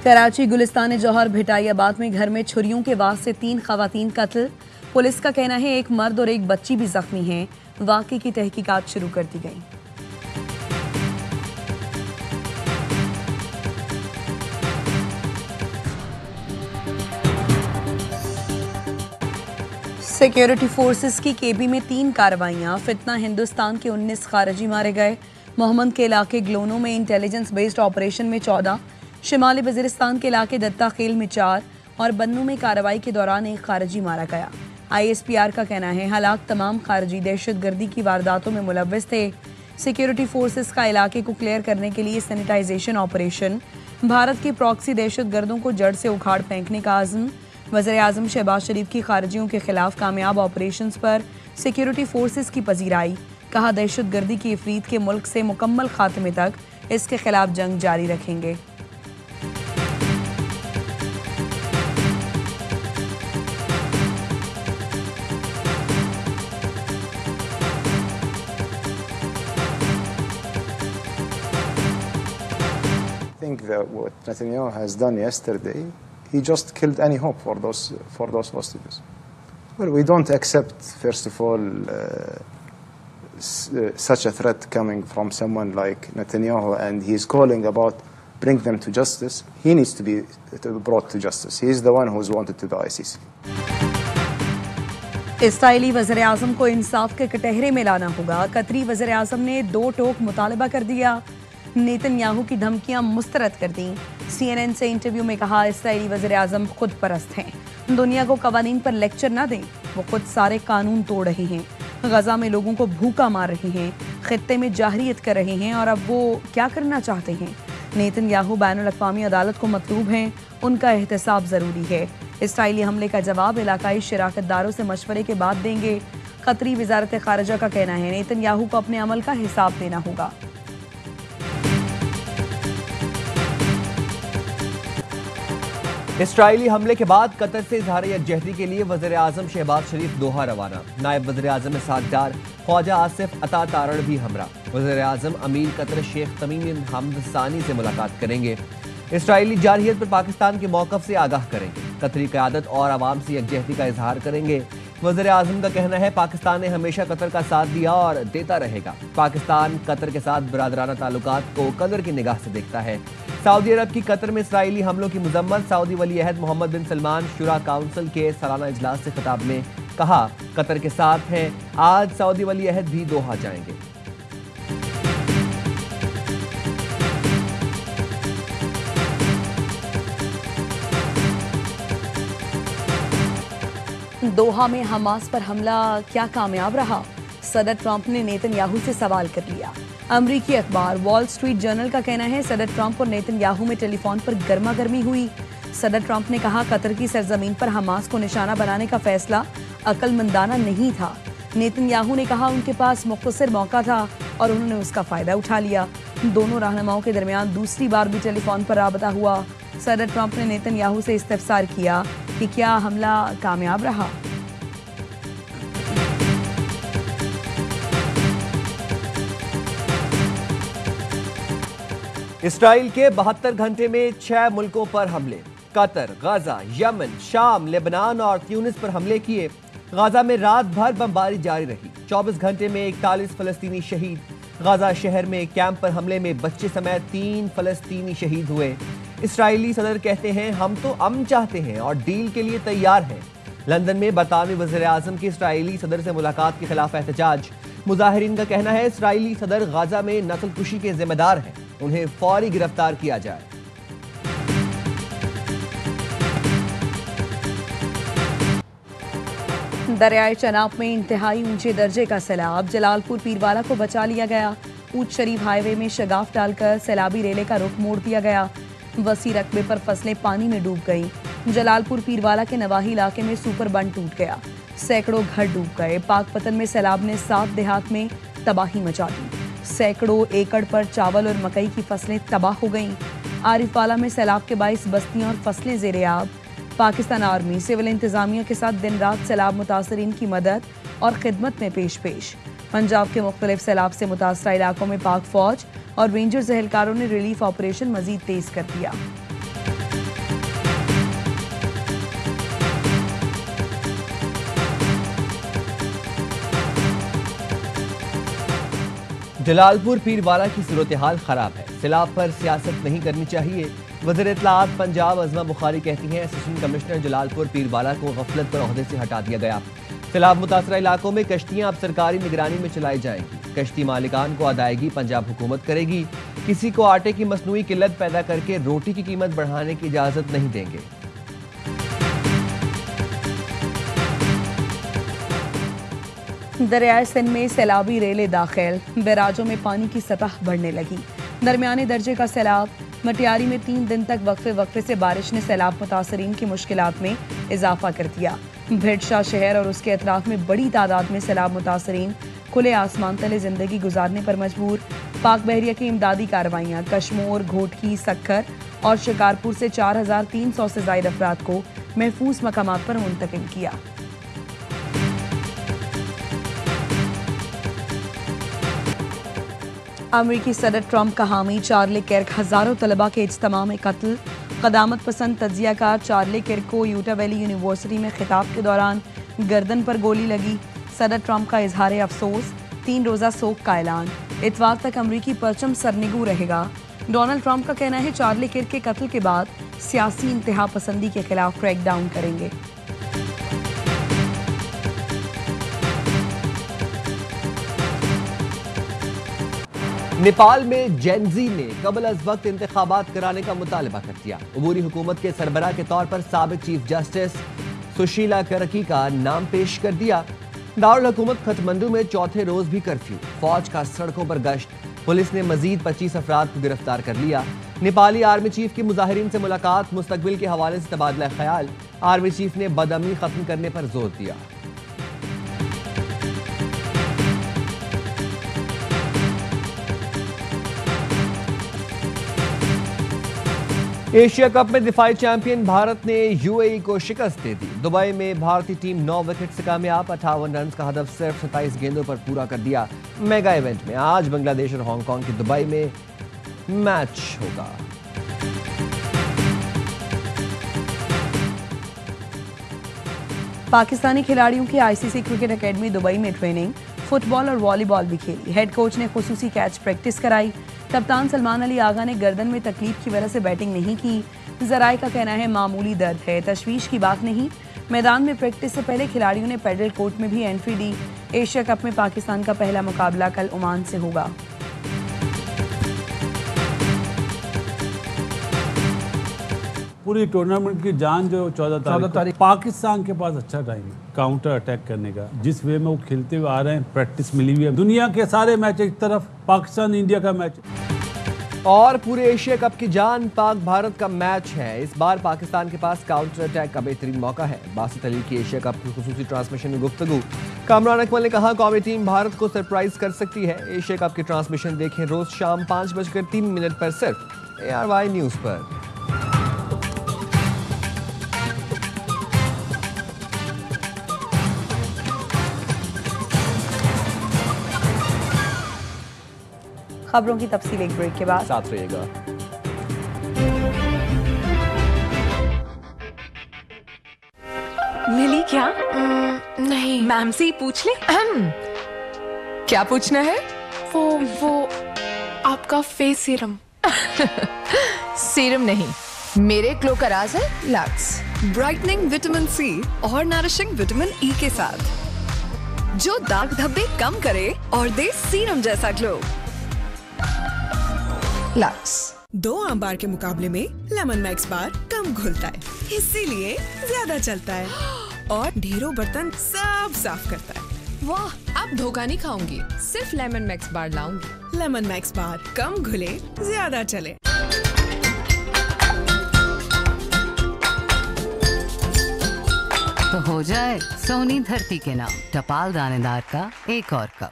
कराची गुलिस्तान जौहर भिटाइयाबाद में घर में छुरियों के वार से 3 खवातीन कत्ल। पुलिस का कहना है एक मर्द और एक बच्ची भी जख्मी हैं। वाक़े की तहकीकात शुरू कर दी गई। सिक्योरिटी फोर्सेस की केबी में 3 कार्रवाइयां। फितना हिंदुस्तान के 19 खारजी मारे गए। मोहम्मद के इलाके ग्लोनो में इंटेलिजेंस बेस्ड ऑपरेशन में 14, शिमाली वजीरिस्तान के इलाके दत्ता खेल में 4 और बन्नू में कार्रवाई के दौरान एक खारजी मारा गया। ISPR का कहना है हलाक तमाम खारजी दहशतगर्दी की वारदातों में मुलव्वस थे। सिक्योरिटी फोर्सेस का इलाके को क्लियर करने के लिए सैनिटाइजेशन ऑपरेशन। भारत के प्रॉक्सी दहशतगर्दों को जड़ से उखाड़ फेंकने का आज़म। वज़ीर-ए-आज़म शहबाज शरीफ की खारजियों के खिलाफ कामयाब ऑपरेशंस पर सिक्योरिटी फोर्सेस की पजीराई। कहा दहशतगर्दी की इफरीत के मुल्क से मुकम्मल खात्मे तक इसके खिलाफ जंग जारी रखेंगे। I think that what Netanyahu has done yesterday, he just killed any hope for those hostages. Well, we don't accept, first of all, such a threat coming from someone like Netanyahu, and he's calling about bring them to justice. He needs to be brought to justice. He is the one who's wanted to the ICC. इसराइली वज़ीर-ए-आज़म को इंसाफ के कटहरे में लाना होगा। कतरी वज़ीर-ए-आज़म ने 2 टोक मुतालबा कर दिया। नेतन्याहू की धमकियां मुस्तरद कर दी। CNN से इंटरव्यू में कहा इसराइली वज़ीर-ए-आज़म खुद परस्त हैं। दुनिया को कवानीन पर लेक्चर ना दें, वो खुद सारे कानून तोड़ रहे हैं। गजा में लोगों को भूखा मार रहे हैं, खित्ते में जाहरियत कर रहे हैं और अब वो क्या करना चाहते हैं। नेतन्याहू बैनुल अक़वामी अदालत को मतलूब हैं, उनका एहतसाब ज़रूरी है। इसराइली हमले का जवाब इलाकाई शराकतदारों से मशवरे के बाद देंगे। कतरी वज़ारत ख़ारिजा का कहना है नेतन्याहू को अपने अमल का हिसाब देना होगा। इसराइली हमले के बाद कतर से इजहार यकजहती के लिए वज़ीर-ए-आज़म शहबाज शरीफ दोहा रवाना। नायब वज़ीर-ए-आज़म सागदार ख्वाजा आसिफ अता तारण भी हमरा। वज़ीर-ए-आज़म अमीर कतर शेख तमीम बिन हमद सानी से मुलाकात करेंगे। इसराइली जारहियत पर पाकिस्तान के मौक़िफ़ से आगाह करेंगे। कतरी क़यादत और आवाम से यकजहती का इजहार करेंगे। वज़ीर-ए-आज़म का कहना है पाकिस्तान ने हमेशा कतर का साथ दिया और देता रहेगा। पाकिस्तान कतर के साथ बिरादराना ताल्लुकात को कदर की निगाह से देखता है। सऊदी अरब की कतर में इसराइली हमलों की मजम्मत। सऊदी वली अहद मोहम्मद बिन सलमान शुरा काउंसिल के सालाना इजलास से खिताब में कहा कतर के साथ हैं। आज सऊदी वली अहद भी दोहा जाएंगे। दोहा में हमास पर हमला क्या कामयाब रहा? सदर ट्रंप ने नेतन्याहू से सवाल कर लिया। अमरीकी अखबार वॉल स्ट्रीट जर्नल का कहना है सदर ट्रंप और नेतन्याहू में टेलीफोन पर गर्मा गर्मी हुई। सदर ट्रंप ने कहा कतर की सरजमीन पर हमास को निशाना बनाने का फैसला अक्लमंदाना नहीं था। नेतन्याहू ने कहा उनके पास मुख्तसर मौका था और उन्होंने उसका फायदा उठा लिया। दोनों रहनुमाओं के दरमियान दूसरी बार भी टेलीफोन पर राबता हुआ। सदर ट्रंप ने नेतन्याहू से इस्तफसार किया कि क्या हमला कामयाब रहा। इसराइल के 72 घंटे में 6 मुल्कों पर हमले। कतर, गाजा, यमन, शाम, लेबनान और ट्यूनिस पर हमले किए। गाजा में रात भर बमबारी जारी रही। 24 घंटे में 41 फलस्तीनी शहीद। गाजा शहर में कैंप पर हमले में बच्चे समेत 3 फलस्तीनी शहीद हुए। इसराइली सदर कहते हैं हम तो अमन चाहते हैं और डील के लिए तैयार हैं। लंदन में बरतानवी वज़ीर-ए-आज़म की इसराइली सदर से मुलाकात के खिलाफ एहतजाज। मुजाहिरीन का कहना है इसराइली सदर गाजा में नस्लकुशी के जिम्मेदार हैं, उन्हें फौरी गिरफ्तार किया जाए। दरियाए चनाब में इंतहाई ऊंचे दर्जे का सैलाब। जलालपुर पीरवाला को बचा लिया गया। ऊंच शरीफ हाईवे में शगाफ डालकर सैलाबी रेले का रुख मोड़ दिया गया। वसी रकबे पर फसलें पानी में डूब गईं। जलालपुर पीरवाला के नवाही इलाके में सुपर बंद टूट गया। सैकड़ों घर डूब गए। पाकपतन में सैलाब ने 7 देहात में तबाही मचा दी। सैकड़ों एकड़ पर चावल और मकई की फसलें तबाह हो गईं। आरिफवाला में सैलाब के बाइस बस्तियां और फसलें ज़ेर-ए-आब। पाकिस्तान आर्मी सिविल इंतजामिया के साथ दिन रात सैलाब मुतासरीन की मदद और खिदमत में पेश। पंजाब के मुख्तलिफ सैलाब से मुतासरा इलाकों में पाक फौज और रेंजर्स एहलकारों ने रिलीफ ऑपरेशन मजीद तेज कर दिया। जलालपुर पीरवाला की सूरत हाल खराब है, सैलाब पर सियासत नहीं करनी चाहिए। वज़ीर इत्तलाआत पंजाब अज़मा बुखारी कहती हैं असिस्टेंट कमिश्नर जलालपुर पीरवाला को गफलत पर ओहदे से हटा दिया गया। सैलाब मुतासरा इलाकों में कश्तियां अब सरकारी निगरानी में चलाई जाएंगी। कश्ती मालिकान को अदायगी पंजाब हुकूमत करेगी। किसी को आटे की मसनूई किल्लत पैदा करके रोटी की कीमत बढ़ाने की इजाजत नहीं देंगे। दरियाए सिंध में सैलाबी रेले दाखिल, बैराजों में पानी की सतह बढ़ने लगी। दरमियाने दर्जे का सैलाब। मटियारी में 3 दिन तक वक्फे से बारिश ने सैलाब मुतासरीन की मुश्किलात में इजाफा कर दिया। भिड़शाह शहर और उसके अतराफ में बड़ी तादाद में सैलाब मुतासरीन खुले आसमान तले जिंदगी गुजारने पर मजबूर। पाक बहरिया की इमदादी कार्रवाइयाँ कश्मोर, घोटकी, सक्खर और शिकारपुर से 4300 से ज्यादा अफराद को महफूज मकामात पर मुंतकिल किया। अमरीकी सदर ट्रंप का हामी चार्ली किर्क हजारों तलबा के इज्तिमा में कत्ल। क़दामत पसंद तज्जियाकार चार्ली किर्क को यूटा वैली यूनिवर्सिटी में खिताब के दौरान गर्दन पर गोली लगी। सदर ट्रंप का इजहार अफसोस, 3 रोज़ा सोग का ऐलान। इतवार तक अमरीकी परचम सरनिगू रहेगा। डोनाल्ड ट्रंप का कहना है चार्ली किर्क के कत्ल के बाद सियासी इंतहा पसंदी के खिलाफ क्रैकडाउन करेंगे। नेपाल में जेनजी ने कबल अज वक्त इंतखाबात कराने का मुतालबा कर दिया। अबूरी हुकूमत के सरबराह के तौर पर साबिक चीफ जस्टिस सुशीला करकी का नाम पेश कर दिया। दारुल हुकूमत खटमंडू में चौथे रोज भी कर्फ्यू, फौज का सड़कों पर गश्त। पुलिस ने मजीद 25 अफराद को गिरफ्तार कर लिया। नेपाली आर्मी चीफ की मुजाहिरीन से मुलाकात, मुस्तकबिल के हवाले से तबादला ख्याल। आर्मी चीफ ने बदअमनी खत्म करने पर जोर दिया। एशिया कप में दिफाई चैंपियन भारत ने यूएई को शिकस्त दे दी। दुबई में भारतीय टीम 9 विकेट से कामयाब। 58 रन का हदफ सिर्फ 27 गेंदों पर पूरा कर दिया। मेगा इवेंट में आज बांग्लादेश और हांगकांग की दुबई में मैच होगा। पाकिस्तानी खिलाड़ियों की आईसीसी क्रिकेट एकेडमी दुबई में ट्रेनिंग, फुटबॉल और वॉलीबॉल भी खेली। हेड कोच ने खुसूसी कैच प्रैक्टिस कराई। कप्तान सलमान अली आगा ने गर्दन में तकलीफ की वजह से बैटिंग नहीं की। जराए का कहना है मामूली दर्द है, तशवीश की बात नहीं। मैदान में प्रैक्टिस से पहले खिलाड़ियों ने पैडल कोर्ट में भी एंट्री दी। एशिया कप में पाकिस्तान का पहला मुकाबला कल ओमान से होगा। पूरी टूर्नामेंट की जान जो 14 तारीख पाकिस्तान के पास अच्छा टाइम है काउंटर अटैक करने का। जिस वे में वो खेलते हुए आ रहे हैं, प्रैक्टिस मिली हुई है। दुनिया के सारे मैच एक तरफ, पाकिस्तान इंडिया का मैच और पूरे एशिया कप की जान पाक भारत का मैच है। इस बार पाकिस्तान के पास काउंटर अटैक का बेहतरीन मौका है। बासित अली की एशिया कप की खुसूसी ट्रांसमिशन में गुफ्तगू। कामरान अकमल ने कहा कौमी टीम भारत को सरप्राइज कर सकती है। एशिया कप की ट्रांसमिशन देखें रोज शाम 5:03 पर सिर्फ ARY न्यूज पर। खबरों की तफसील एक ब्रेक के बाद। साथ रहिएगा। मिली क्या? नहीं। मैम से ही पूछ ले। क्या पूछना है? वो आपका फेस सीरम। सीरम नहीं, मेरे ग्लो का राज है लक्स। ब्राइटनिंग विटामिन सी और नरिशिंग विटामिन ई के साथ, जो दाग धब्बे कम करे और दे सीरम जैसा ग्लो। लक्स। 2 आम बार के मुकाबले में लेमन मैक्स बार कम घुलता है, इसीलिए ज्यादा चलता है और ढेरों बर्तन सब साफ करता है। वाह, अब धोखा नहीं खाऊंगी, सिर्फ lemon max bar लाऊंगी। Lemon max bar, कम घुले ज्यादा चले। तो हो जाए सोनी धरती के नाम टपाल दानेदार का एक और कप।